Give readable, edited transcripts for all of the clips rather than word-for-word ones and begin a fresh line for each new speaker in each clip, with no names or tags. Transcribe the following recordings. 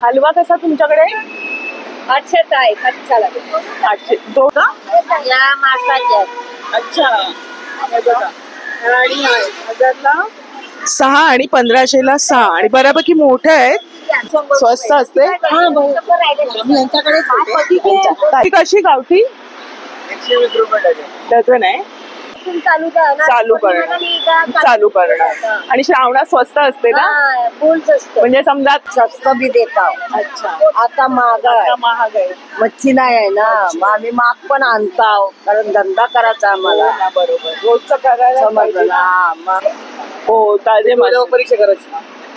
हलवा कसा तुमच्याकडे?
800चा आहे, 700 लागेल.
800 तो का?
या मासाचे
अच्छा. आणि 1000ला 6 आणि 1500ला 6 आणि बऱ्यापैकी मोठे आहेत. स्वस्त असते. ती कशी गावठी?
120 रुपये
डझन आहे. चालू करणार आणि श्रावणात स्वस्त असते ना, म्हणजे समजा
स्वस्त बी देता.
अच्छा
आता महाग आहे,
महाग आहे.
मच्छी नाही आहे ना, मग आम्ही माग पण आणताव कारण धंदा करायचा आम्हाला.
बरोबर, रोजचं करायला पाहिजे ना.
हा, मग
हो, ताजे मासे.
परीक्षा करायची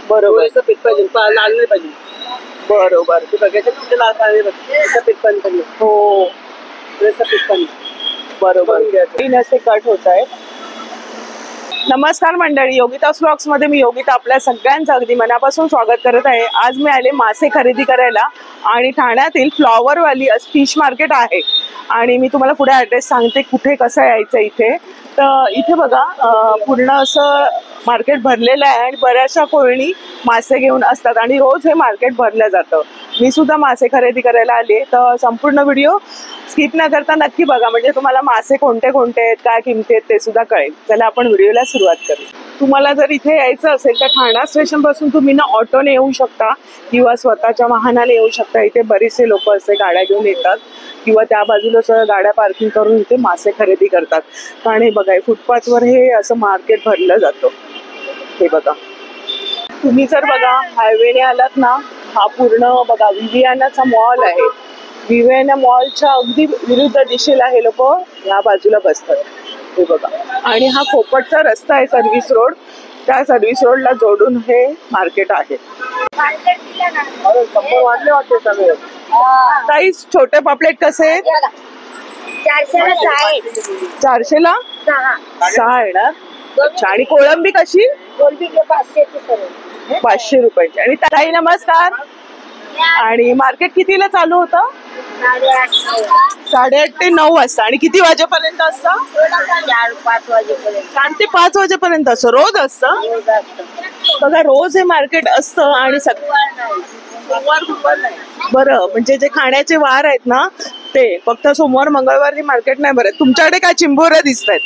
बरोबर
पीठ पाहिजे, लाल नाही पाहिजे.
बरोबर.
ते बघायचं कुठे लाल पाहिजे बघ, पीठ पण पाहिजे,
हो
पीठ पण
बरोबर. तीन असे कट होत आहेत. नमस्कार मंडळी, योगिता व्लॉग्स मध्ये मी योगिता आपल्या सगळ्यांचं अगदी मनापासून स्वागत करत आहे. आज मी आले मासे खरेदी करायला आणि ठाण्यातील फ्लॉवर व्हॅली फिश मार्केट आहे आणि मी तुम्हाला पुढे ॲड्रेस सांगते कुठे कसं यायचं इथे. तर इथे बघा पूर्ण असं मार्केट भरलेलं आहे आणि बऱ्याचशा कोळणी मासे घेऊन असतात आणि रोज हे मार्केट भरलं जातं. मी सुद्धा मासे खरेदी करायला आले, तर संपूर्ण व्हिडिओ स्किप न करता नक्की बघा, म्हणजे तुम्हाला मासे कोणते कोणते आहेत, काय किमती आहेत ते सुद्धा कळेल. चला आपण व्हिडिओला सुरुवात करू. तुम्हाला जर इथे यायचं असेल तर ठाणा स्टेशन पासून तुम्ही ना ऑटोने येऊ शकता किंवा स्वतःच्या वाहनाने येऊ शकता. इथे बरेचसे लोक असे गाड्या घेऊन येतात किंवा त्या बाजूला सगळं गाड्या पार्किंग करून इथे मासे खरेदी करतात. कारण हे बघा, फुटपाथवर हे असं मार्केट भरलं जातं. हे बघा, तुम्ही जर बघा हायवेने आलात ना, हा पूर्ण बघा विवियानाचा मॉल आहे. विवियाना मॉलच्या अगदी विरुद्ध दिशेला हे लोक ह्या बाजूला बसतात. हे बघा, आणि हा खोपटचा रस्ता आहे, सर्व्हिस रोड. त्या सर्व्हिस रोडला जोडून हे मार्केट आहे.
वाढले वाटते सगळे.
काही छोटे पापलेट कसे आहेत?
400ला 6 आहे.
400ला 6 येणार. अच्छा, आणि कोळंबी कशी?
कोलंबी 500ची सर्व.
500 रुपयाची. आणि ताई नमस्कार. आणि मार्केट कितीला चालू होतं? 8:30 ते 9 वाजता. आणि किती वाजेपर्यंत असतं?
4-5 वाजेपर्यंत.
4 ते 5 वाजेपर्यंत असं रोज असतं. बघा, रोज हे मार्केट असतं आणि सोमवार गुरुवार नाही. बरं, म्हणजे जे खाण्याचे वार आहेत ना ते फक्त सोमवार मंगळवार हे मार्केट नाही भरत. तुमच्याकडे काय चिंबोऱ्या दिसत आहेत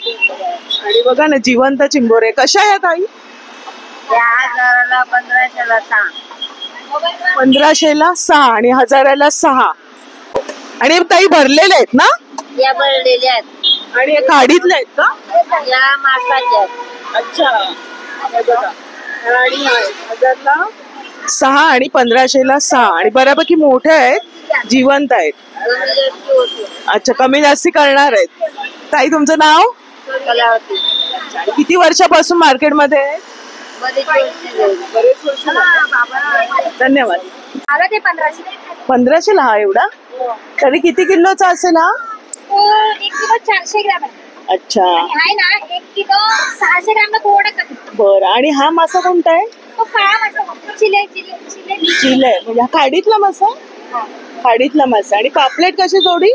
आणि बघा ना, जिवंत चिंबोरे. कशा आहेत आई?
1500ला 6.
1500ला 6 आणि 1000ला 6. आणि ताई भरलेले आहेत ना?
या भरलेल्या आहेत.
आणि हे काढीतले आहेत का?
या मासाच्या आहेत.
अच्छा. आणि 1000ला 6 आणि 1500ला 6 आणि बऱ्यापैकी मोठे आहेत, जिवंत आहेत. अच्छा, कमी जास्ती करणार आहेत. ताई तुमचं नाव?
कलावती.
आणि किती वर्षापासून मार्केटमध्ये आहे? बरेच वर्ष. धन्यवाद.
आला ते 1500.
1500ला हा एवढा? तरी किती किलोचा असेल हा?
1 किलो 400 ग्राम आहे.
अच्छा,
आहे ना, 1 किलो 600 ग्राम थोडं कमी.
बरं. आणि हा मासा कोणता आहे?
तो काळा मासा चिले.
चिले, म्हणजे हा खाडीतला मासा? खाडीतला मासा. आणि पापलेट कशी जोडी?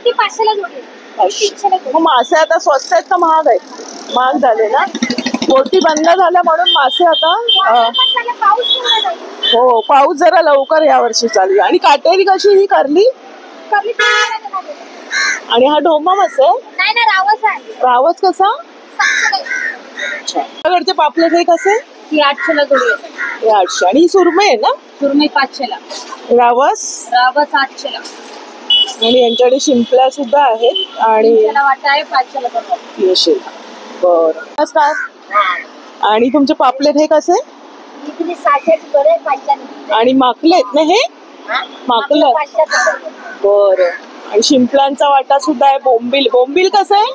ती 500ला जोडी. 300ला जोडी.
मग मासे आता स्वस्त आहेत का महाग आहेत? महाग झाले ना, बोटी बंद झाल्या म्हणून मासे आता.
पाऊस केवढा जाईल?
हो, पाऊस जरा लवकर या वर्षी चालू. आणि काटेरी कशी ही करली?
कमी नाही
आणि हा ढोमा मासा आहे?
ना, रावस आहे.
रावस कसा?
700ला.
तुमच्याकडचे पापलेट हे कसे?
ती 800ला जोडी आहे.
हे 800. आणि ही सुरमई आहे ना?
सुरमई 500ला.
रावस
800ला.
आणि यांच्याकडे शिंपल्या सुद्धा आहेत. आणि
वाटा आहे 500ला पडतो.
येशील. बरं, नमस्कार. आणि तुमचे पापलेट हे कसे?
इकडे 600ची जोडी आहे, 500ला.
आणि माकले आहेत ना हे? माकलं.
500ला.
बरं. आणि शिंपल्यांचा वाटा सुद्धा आहे. बोंबील कसं आहे?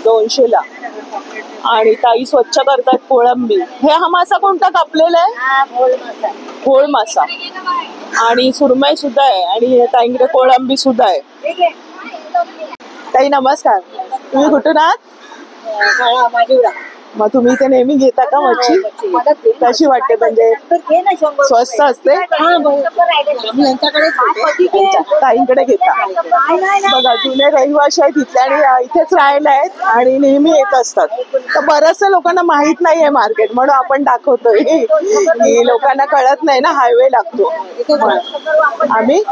200ला. आणि ताई स्वच्छ करतात कोळंबी. हा मासा कोणता कापलेला आहे? घोळ मासा. आणि सुरमई सुद्धा आहे आणि ताईंकडे कोळंबी सुद्धा आहे. ताई नमस्कार. तुम्ही कुठून आहात? मग तुम्ही इथे नेहमी घेता का मच्छी? कशी वाटते म्हणजे स्वस्त असते? ताईंकडे घेता. बघा जुने रहिवाशी आहेत इथले आणि इथेच राहायला आहेत आणि नेहमी येत असतात. तर बऱ्याचशा लोकांना माहित नाहीये मार्केट, म्हणून आपण दाखवतोय की लोकांना कळत नाही ना, हायवे लागतो. आम्ही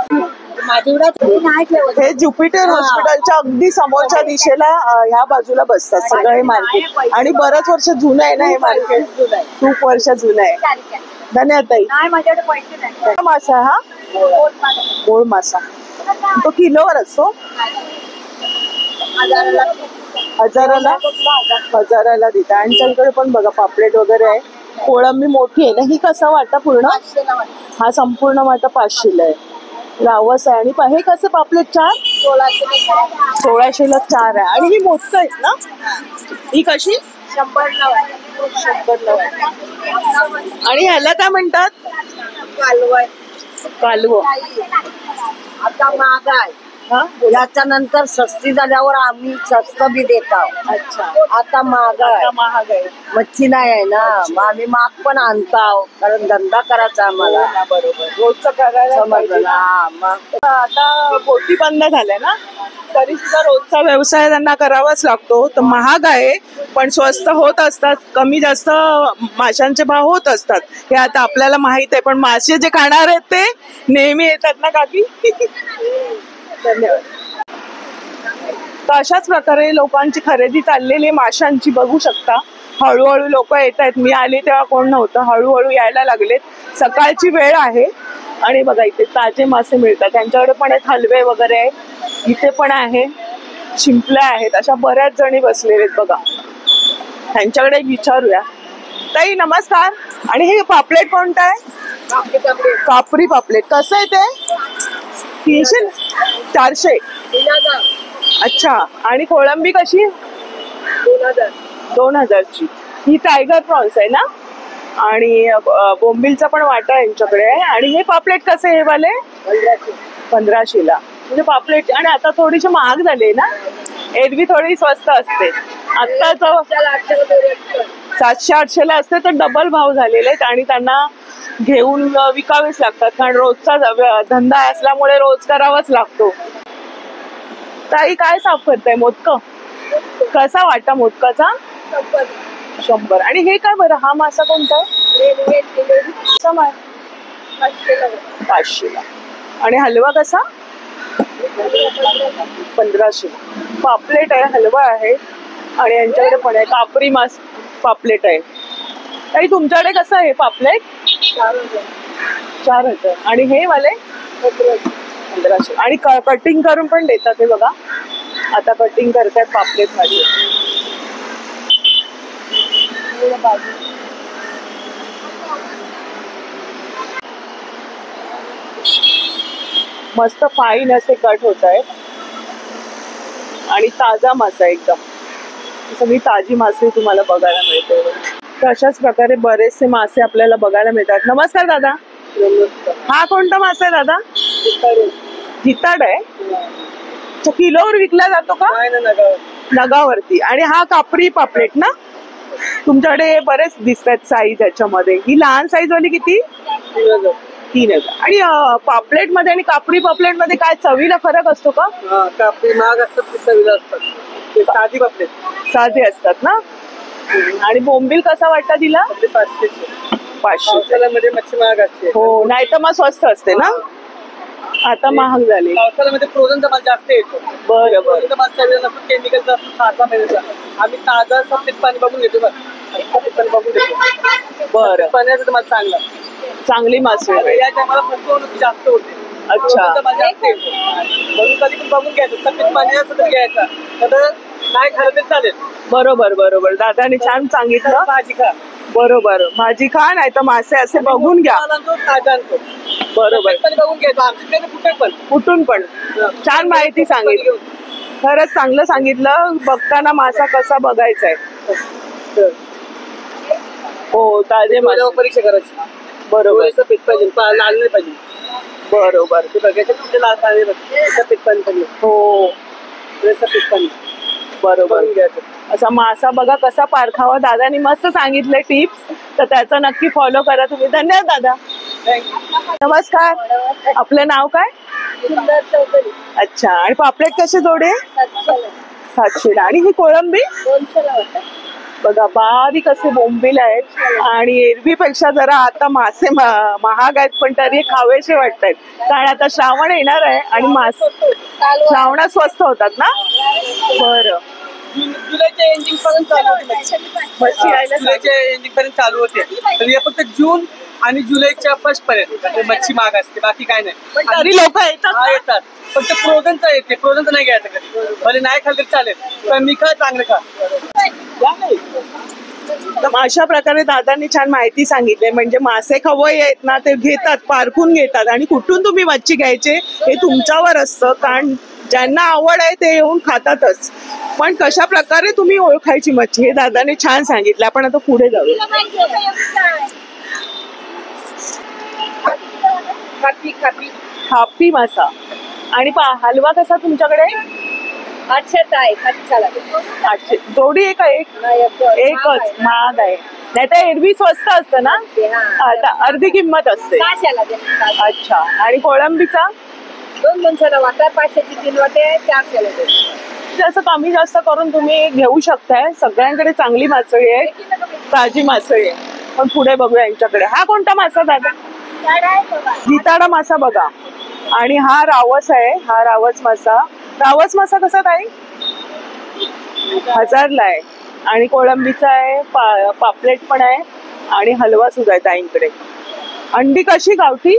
हे ज्युपिटर हॉस्पिटलच्या अगदी समोरच्या दिशेला ह्या बाजूला बसतात सगळं हे मार्केट. आणि बऱ्याच वर्ष जुनं आहे ना हे मार्केट, खूप वर्ष जुनं आहे. धन्यवाद ताई. हा मासा, हा गोड मासा, तो किलोवर असतो. हजाराला देता. आणि त्यांच्याकडे पण बघा पापलेट वगैरे आहे. कोळंबी मोठी आहे ना ही. कसा वाटा पूर्ण? हा संपूर्ण वाटा 500ला आहे. रावस आहे. आणि हे कसं पापलेट? 1600ला 4 आहे. आणि ही मोठं आहेत ना, ही कशी? 100ला. आणि ह्याला काय म्हणतात? कालवं.
आता महाग आहे. याच्या नंतर सस्ती झाल्यावर आम्ही स्वस्त बी देत आहोत.
अच्छा,
आता महाग आहे. मच्छी नाही आहे ना, मग आम्ही माग पण आणतो कारण धंदा करायचा आम्हाला.
बरोबर, रोजचं करायला पाहिजे. आता बोटी बंद झाल्या ना, तरी सुद्धा रोजचा व्यवसाय त्यांना करावाच लागतो. तर महाग आहे पण स्वस्त होत असतात. कमी जास्त माशांचे भाव होत असतात, हे आता आपल्याला माहित आहे. पण मासे जे खाणार आहेत ते नेहमी येतात ना काकी. धन्यवाद. तर अशाच प्रकारे लोकांची खरेदी चाललेली माशांची बघू शकता. हळूहळू लोक येत आहेत. मी आले तेव्हा कोण नव्हतं, हळूहळू यायला लागलेत. सकाळची वेळ आहे आणि बघा इथे ताजे मासे मिळतात. त्यांच्याकडे पण आहेत हलवे वगैरे, इथे पण आहे, शिंपल्या आहेत. अशा बऱ्याच जणी बसलेले आहेत बघा. त्यांच्याकडे विचारूया. ताई नमस्कार. आणि हे पापलेट कोणतं आहे? कापरी पापलेट. कसं आहे ते? 300? 400? अच्छा. आणि कोळंबी कशी? 2000ची. ही टायगर प्रॉन्स आहे ना. आणि बोंबिलचा पण वाटा यांच्याकडे आहे. आणि हे पापलेट कसे हे वाले? 1500ला. म्हणजे पापलेट. आणि आता थोडीशी महाग झाली ना, एरवी थोडी स्वस्त असते. आता 700-800ला असते, तर डबल भाव झालेले आहेत. आणि त्यांना घेऊन विकावेच लागतात कारण रोजचा धंदा असल्यामुळे रोज करावाच लागतो. ताई काय साफ करताय? मोदक. कसा वाटा मोदकाचा? 100. आणि हे काय बरं, हा मासा कोणता आहे? 500ला. आणि हलवा कसा? 1500ला. पापलेट आहे, हलवा आहे. आणि यांच्याकडे पण आहे कापरी मास पापलेट आहे. ताई तुमच्याकडे कसं आहे पापलेट? 4000. आणि हे वाले 1500. आणि कटिंग करून पण देतात हे बघा. आता कटिंग करतात पापलेट माझे. मस्त फाईन असे कट होत आहेत. आणि ताजा मासा एकदम. सगळी ताजी मासे तुम्हाला बघायला मिळते. तर अशाच प्रकारे बरेचसे मासे आपल्याला बघायला मिळतात. नमस्कार दादा. हा कोणता मासा आहे दादा? जिताड आहे. किलोवर विकला जातो का? नगावरती. आणि हा कापरी पापलेट ना. तुमच्याकडे बरेच दिसतात साईज याच्यामध्ये. ही लहान साईज वाली किती? 3000. आणि पापलेट मध्ये आणि कापरी पापलेट मध्ये काय चवीला फरक असतो का?
कापडी महाग असतात, चवीला असतात. साधी पापलेट
साधे असतात ना. आणि बोंबील कसा वाटता तिला? 500
मध्ये मच्छी महाग असते.
हो, नाही तर मग स्वस्त असते ना. आता महाग झाली.
पावसाळ्यामध्ये फ्रोझनचा माल जास्त येतो.
बरं बरं.
फ्रोझनचा माल चवीला नसतो, केमिकलचा असतो, ताजा मिळतो. आम्ही ताजा सफेद पाणी बघून घेतो. सफेद पाणी बघून घेतो.
बरं.
पाण्याचा माल चांगला,
चांगली मासे.
या टायमाला फसवणूक जास्त होते.
अच्छा.
माल जास्त येतो म्हणून कधी पण बघून घ्यायचं. सफेद पाणी असं तर घ्यायचा, तर नाही खाल्लं तरी चालेल.
बरोबर बरोबर. दादाने छान सांगितलं.
भाजी खा.
बरोबर, भाजी खा, नाही तर मासे असे बघून घ्या.
ताजा आणतो.
बरोबर.
बघून घ्यायचं. आमच्याकडे कुठे पण
कुठून पण. छान माहिती सांगितली. खरंच चांगलं सांगितलं. बघताना मासा कसा बघायचा आहे. हो, ताजे मासे.
परीक्षा करायची.
बरोबर.
सफेद पाहिजे, लाल नाही पाहिजे.
बरोबर.
ते बघायचं कुठे लाल पाणी, सफेद पाणी सगळं.
हो,
सफेद पाणी
बरोबर.
घ्यायचं.
असा मासा बघा कसा पारखावा. दादानी मस्त सांगितले टिप्स, तर त्याचा नक्की फॉलो करा तुम्ही. धन्यवाद दादा. नमस्कार. आपलं नाव काय?
सुंदर चौधरी.
अच्छा. आणि पापलेट कसे जोडे? 700. आणि ही कोळंबी
200ला वाटतं.
बघा बारीक असे बोंबील आहेत आणि एरवीपेक्षा जरा आता मासे महाग आहेत, पण तरी खावेसे वाटतात. कारण आता श्रावण येणार आहे आणि मासे श्रावणात स्वस्त होतात ना. बरं.
जुलैच्या एंडिंग पर्यंत चालू होते
मच्छी यायला
जुलैच्या एंडिंग पर्यंत चालू होते. तर हे फक्त जून आणि जुलैच्या फर्स्ट पर्यंत मच्छी महाग असते, बाकी काय नाही.
पण तरी लोक येतात.
हा येतात, फक्त फ्रोझनचा येते. फ्रोझनचा नाही घ्यायचं कधी, भले नाही खाल्लं तरी चालेल, पण मी खा चांगलं खा.
तर अशा प्रकारे दादांनी छान माहिती सांगितली. म्हणजे मासे खवय्ये आहेत ना, ते घेतात, पारखून घेतात. आणि कुठून तुम्ही मच्छी घ्यायचे हे तुमच्यावर असतं, कारण ज्यांना आवड आहे ते येऊन खातातच. पण कशा प्रकारे तुम्ही ओळखायची मच्छी हे दादाने छान सांगितलं. आपण आता पुढे जाऊया. खापी मासा. आणि हलवा कसा तुमच्याकडे?
800चा आहे. 700ला.
800 जोडी आहे का? एकच. महाग आहे. नाही तर एरवी स्वस्त असतं ना, आता अर्धी किंमत असते.
600ला देतात.
अच्छा. आणि कोळंबीचा
200ला वाटा. 500ची 3 वाटे. 400ला देतात.
असं कमी जास्त करून तुम्ही घेऊ शकताय. सगळ्यांकडे चांगली मासळी आहे, ताजी मासळी आहे. पण पुढे बघूया यांच्याकडे. हा कोणता मासा दादा? जिताडा मासा बघा. आणि हा रावस आहे. हा रावस मासा. रावस मासा कसा ताई? 1000ला आहे. आणि कोळंबीचा आहे, पापलेट पण आहे आणि हलवा सुद्धा आहे ताईंकडे. अंडी कशी गावठी?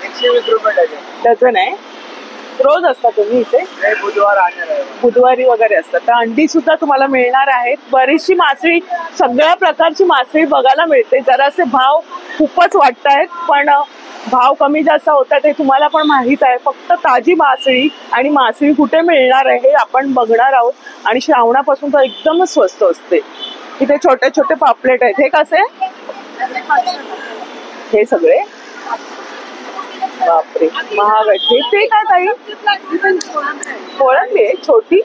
120 रुपये
डझन आहे. रोज असता तुम्ही इथे? बुधवारी वगैरे असतात. तर अंडी सुद्धा तुम्हाला मिळणार आहेत. बरीचशी मासळी, सगळ्या प्रकारची मासळी बघायला मिळते. जरासे भाव खूपच वाटतायत, पण भाव कमी जास्त होतात हे तुम्हाला पण माहित आहे. फक्त ताजी मासळी आणि मासळी कुठे मिळणार आहे हे आपण बघणार आहोत. आणि श्रावणापासून तर एकदमच स्वस्त असते. इथे छोटे छोटे पापलेट आहेत. हे कसे? हे सगळे बापरे महाग आहे. ते काय ताई? कोळंबी आहे छोटी,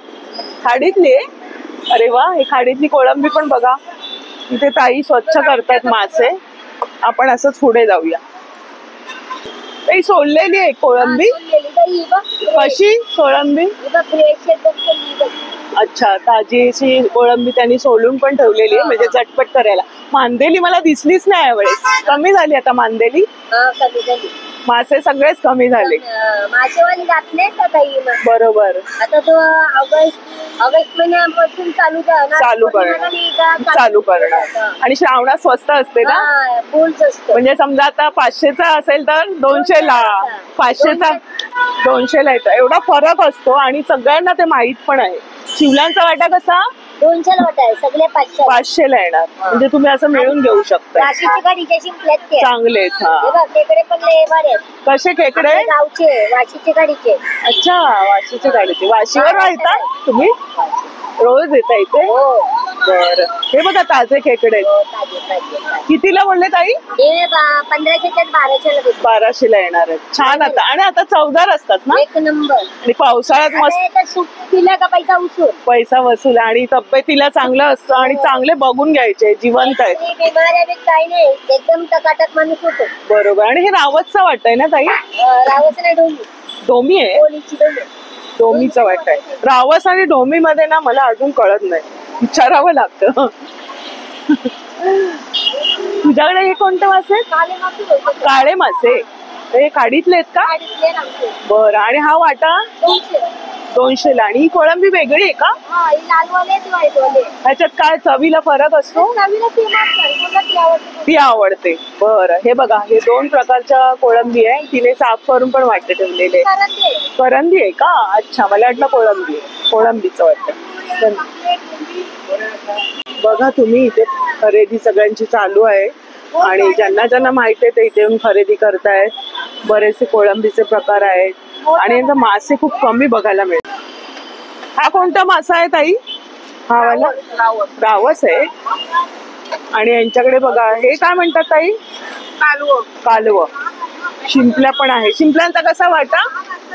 खाडीतली आहे. अरे वा. हे खाडीतली कोळंबी पण बघा. इथे ताई स्वच्छ करतात मासे. आपण असंच पुढे जाऊया. ताई सोडलेली आहे कोळंबी. कशी कोळंबी? अच्छा. ताजी अशी कोळंबी त्यांनी सोलून पण ठेवलेली आहे, म्हणजे झटपट करायला. मांदेली मला दिसलीच नाही यावेळेस. कमी झाली आता मांदेली. मासे सगळेच कमी झाले.
मासेवाली जात नाही का ताई?
बरोबर.
आता तो ऑगस्ट महिन्यापासून चालू
करणार. आणि श्रावणात स्वस्त असते ना,
फुल्स असतो.
म्हणजे समजा आता 500चा असेल तर 200ला, 500चा 200ला येतं. एवढा फरक असतो आणि सगळ्यांना ते माहित पण आहे. शिवलांचा वाटा कसा?
200ला वाटा आहे. सगळे 500.
500ला येणार. म्हणजे तुम्ही असं मिळून घेऊ शकता.
वाशीची गाडीचे शिंपल्यात ते
चांगले आहेत. हा.
खेकडे पण लय भारी आहेत.
कसे खेकडे?
गावचे वाशीचे गाडीचे.
अच्छा. वाशीचे गाडीचे. वाशीवर येतात तुम्ही? रोज येता इथे? बरं. हे बघा ताजे खेकडे. कितीला बोलले ताई?
1500च्या 1200ला देतो.
1200ला येणार आहेत. छान. आता आणि आता चवदार असतात ना.
एक नंबर.
आणि पावसाळ्यात मस्त
सूप पिला का पैसा उचल.
पैसा वसूल. आणि तब्येतीला चांगलं असतं. आणि चांगले बघून घ्यायचे, जिवंत आहेत.
बिमाऱ्या बी काही नाही, एकदम टकाटक माणूस होतो.
बरोबर. आणि हे रावसचा वाटतंय ना ताई?
रावस नाही, डोमी.
डोमी आहे.
कोळीची डोमी.
डोमीचा वाटतंय. रावस आणि डोमी मध्ये ना मला अजून कळत नाही, विचारावं लागतं. तुझ्याकडे हे कोणते मासे? काळे मासे. हे खाडीतले आहेत का? बरं. आणि हा वाटा 200ला. आणि ही कोळंबी वेगळी आहे का? ह्याच्यात काय चवीला फरक असतो? ती आवडते. बरं. हे बघा, हे 2 प्रकारच्या कोळंबी आहे. तिने साफ करून पण वाटते ठेवलेले. करंदी आहे का? अच्छा. मला वाटलं कोळंबी. कोळंबीचं वाटतं. बघा तुम्ही, इथे खरेदी सगळ्यांची चालू आहे. आणि ज्यांना ज्यांना माहिती आहे ते इथे येऊन खरेदी करतायत. बरेचसे कोळंबीचे प्रकार आहेत आणि यांचे मासे खूप कमी बघायला मिळतात. हा कोणता मासा आहे ताई? हा वाला रावस आहे. आणि यांच्याकडे बघा, हे काय म्हणतात ताई? कालवं. शिंपल्या पण आहे. शिंपल्यांचा कसा वाटा?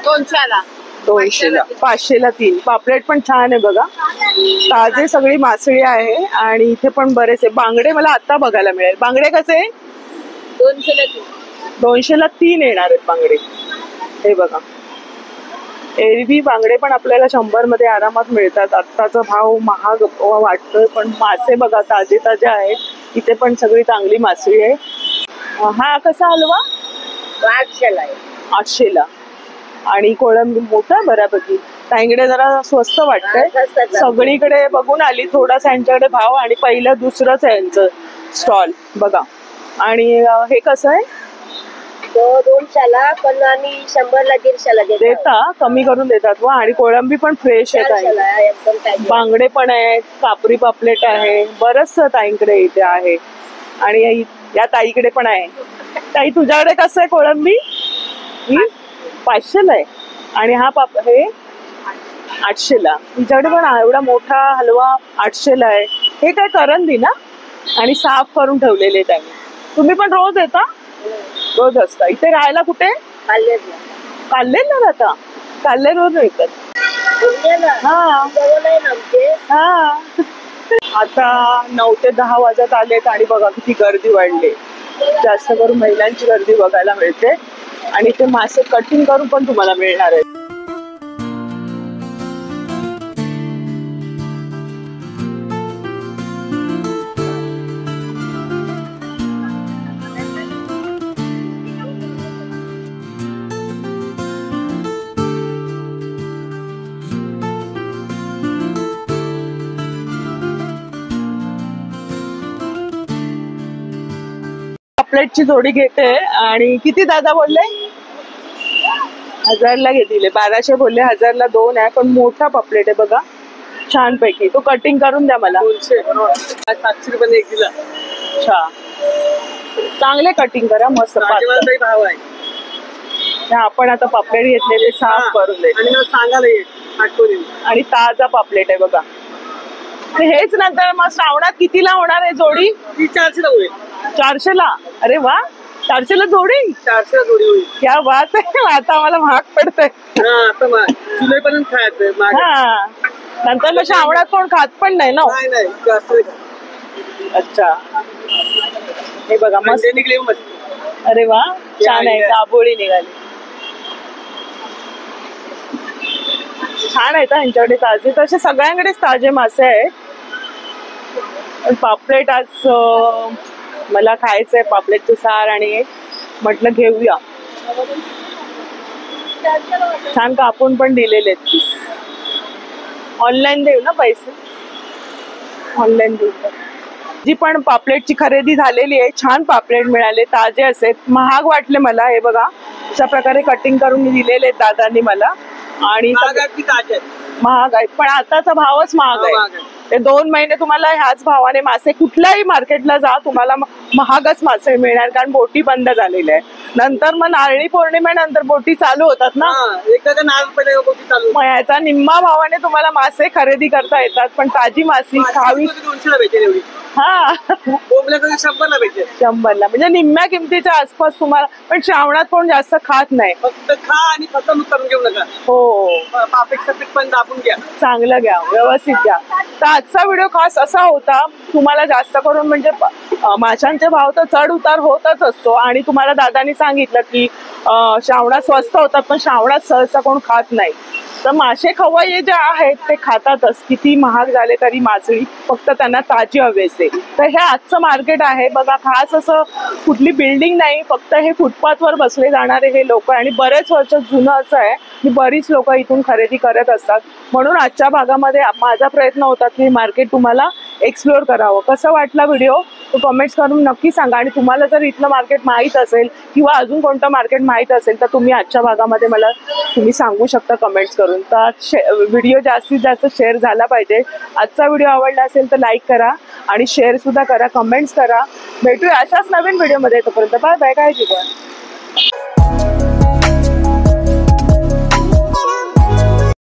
200ला.
200ला 500ला 3. पापलेट पण छान आहे बघा, ताजे सगळी मासळी आहे. आणि इथे पण बरेच आहे. बांगडे मला आता बघायला मिळेल. बांगडे कसे? 200ला 3 येणार आहेत बांगडे. हे बघा, एरवी बांगडे पण आपल्याला 100 मध्ये आरामात मिळतात. आत्ताचा भाव महाग वाटतोय, पण मासे बघा ताजे ताजे आहेत. इथे पण सगळी चांगली मासळी आहे. हा कसा हलवा? 800ला. आणि कोळंबी मोठा बऱ्यापैकी. ताईंकडे जरा स्वस्त वाटतंय. सगळीकडे बघून आली, थोडासा यांच्याकडे भाव. आणि पहिलं दुसरंच आहे यांचं स्टॉल बघा. आणि हे कसं आहे?
200ला पण आणि 100ला 150ला
देता, कमी करून देतात. वा, आणि कोळंबी पण फ्रेश आहे. बांगडे पण आहेत, कापरी पापलेट आहे, बरंच ताईंकडे इथे आहे. आणि या ताईकडे पण आहे. ताई तुझ्याकडे कसं आहे कोळंबी? 500ला आहे. आणि हा हे 800ला. तुझ्याकडे पण एवढा मोठा हलवा 800ला आहे. हे काय करंदी ना? आणि साफ करून ठेवलेले त्यांनी. तुम्ही पण रोज येता? रोज असता. इथे राहायला कुठे? काल्लेरला राहता? काल्लेर रोज येतात. हा हा. आता 9 ते 10 वाजत आलेत आणि बघा किती गर्दी वाढली. जास्त करून महिलांची गर्दी बघायला मिळते. आणि ते मासे कटिंग करून पण तुम्हाला मिळणार आहेत. पापलेटची जोडी घेते. आणि किती दादा बोलले? 1000ला घेतले. 1200 बोलले, 1000ला 2 आहे. पण मोठा पापलेट आहे बघा, छान पैकी. तो कटिंग करून द्या मला.
700 रुपये एक दिला.
अच्छा, चांगले कटिंग करा, मस्त
भाव आहे.
आपण आता पापलेट घेतलेले साफ करून दे. आणि ताजा पापलेट आहे बघा. हेच नंतर मग श्रावणात कितीला होणार आहे जोडी?
400ला होईल.
400ला? अरे वा, 400ला जोडी?
400ला जोडी होईल.
क्या बात आहे. आता मला महाग पडतंय.
जुलैपर्यंत खायचं.
हा, नंतर मग श्रावणात कोण खात पण नाही ना. अच्छा, हे बघा मस्त
निघले.
अरे वा, छान आहे. दाबोळी निघाली, छान आहेत यांच्याकडे ताजे. तसे सगळ्यांकडेच ताजे मासे आहेत. पण पापलेट आज मला खायचंय, पापलेटचं सार. आणि म्हटलं घेऊया. छान कापून पण दिलेले आहेत. ऑनलाईन देऊ ना पैसे? ऑनलाईन देऊ. जी पण पापलेटची खरेदी झालेली आहे, छान पापलेट मिळाले, ताजे असेल. महाग वाटले मला. हे बघा अशा प्रकारे कटिंग करून दिलेले आहेत दादांनी मला. आणि महाग आहेत, पण आताचा भावच महाग आहे. ते 2 महिने तुम्हाला ह्याच भावाने मासे, कुठल्याही मार्केटला जा तुम्हाला महागच मासे मिळणार. कारण बोटी बंद झालेल्या आहे. नंतर मग नारळी पौर्णिमेनंतर बोटी चालू होतात ना. मग याचा निम्मा भावाने तुम्हाला मासे खरेदी करता येतात. पण ताजी मासी खावी. हा,
100ला भेटेल.
100ला म्हणजे निम्म्या किमतीच्या आसपास तुम्हाला. पण श्रावणात कोण जास्त खात नाही.
फक्त खा आणि फसवणूक करून घेऊ नका.
हो,
पापलेटचं पीठ पण दाबून घ्या,
चांगलं घ्या, व्यवस्थित घ्या. तर आजचा व्हिडिओ खास असा होता. तुम्हाला जास्त करून म्हणजे माशांचे भाव तर चढ उतार होतच असतो. आणि तुम्हाला दादानी सांगितलं की श्रावणात स्वस्त होतात, पण श्रावणात सहसा कोण खात नाही. तर मासे खवय्ये जे आहेत ते खातातच, किती महाग झाले तरी मासळी, फक्त त्यांना ताजी हवी असते. तर हे आजचं मार्केट आहे बघा. खास असं कुठली बिल्डिंग नाही, फक्त हे फुटपाथवर बसले जाणारे हे लोक. आणि बरेच वर्ष जुनं असं आहे की बरीच लोक इथून खरेदी करत असतात. म्हणून आजच्या भागामध्ये माझा प्रयत्न होता की मार्केट तुम्हाला एक्सप्लोअर करावं. कसं वाटला व्हिडिओ तो कमेंट्स करून नक्की सांगा. आणि तुम्हाला जर इथलं मार्केट माहीत असेल किंवा अजून कोणतं मार्केट माहीत असेल तर तुम्ही आजच्या भागामध्ये मला तुम्ही सांगू शकता कमेंट्स करून. तर व्हिडिओ जास्तीत जास्त शेअर झाला पाहिजे. आजचा व्हिडिओ आवडला असेल तर लाईक करा आणि शेअर सुद्धा करा, कमेंट्स करा. भेटूया अशाच नवीन व्हिडिओमध्ये. तोपर्यंत बाय बाय, काळजी घ्या.